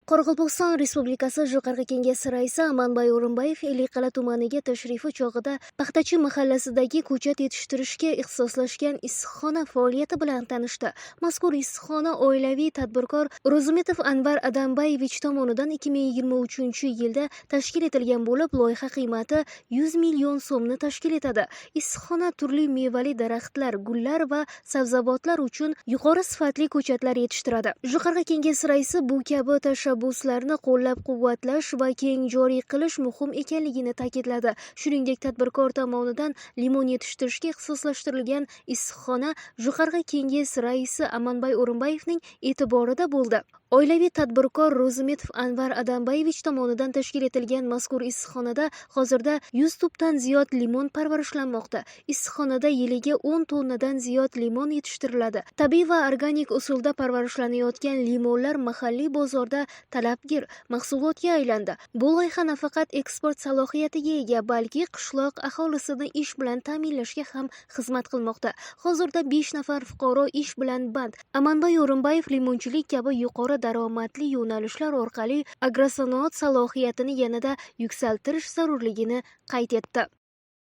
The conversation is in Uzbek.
Qoraqalpog'iston Respublikasi Jo'qorg'i Kengashi raisi Amanbay O'rinbayev Ellikqal'a tumaniga tashrifi chog'ida Paxtachi mahallasidagi ko'chat yetishtirishga ixtisoslashgan issiqxona faoliyati bilan tanishdi. Mazkur issiqxona oilaviy tadbirkor Ro'zimetov Anvar Adambayevich tomonidan 2023-yilda tashkil etilgan bo'lib, loyiha qiymati 100 million so'mni tashkil etadi. Issiqxona turli mevali daraxtlar, gullar va sabzavotlar uchun yuqori sifatli ko'chatlar yetishtiradi. Jo'qorg'i Kengashi raisi bu kabi tashabbuslarni qo'llab-quvvatlash va keng joriy qilish muhim ekanligini ta'kidladi. Shuningdek, tadbirkor tomonidan limon yetishtirishga ixtisoslashtirilgan issiqxona Jo'qorg'i Kengashi raisi Amanbay O'rinbayevning e'tiborida bo'ldi. Oilaviy tadbirkor Ro'zimetov Anvar Adambayevich tomonidan tashkil etilgan mazkur issiqxonada hozirda 100 tubdan ziyod limon parvarishlanmoqda. Issiqxonada yiliga 10 tonnadan ziyod limon yetishtiriladi. Tabiiy va organik usulda parvarishlanayotgan limonlar mahalliy bozorda talabgir mahsulotga aylandi. Bu loyiha nafaqat eksport salohiyatiga ega, balki qishloq aholisini ish bilan ta'minlashga ham xizmat qilmoqda. Hozirda 5 nafar fuqaro ish bilan band. Amanbay O'rinbayev limonchilik kabi yuqori daromadli yo'nalishlar orqali agrosanoat salohiyatini yanada yuksaltirish zarurligini qayd etdi.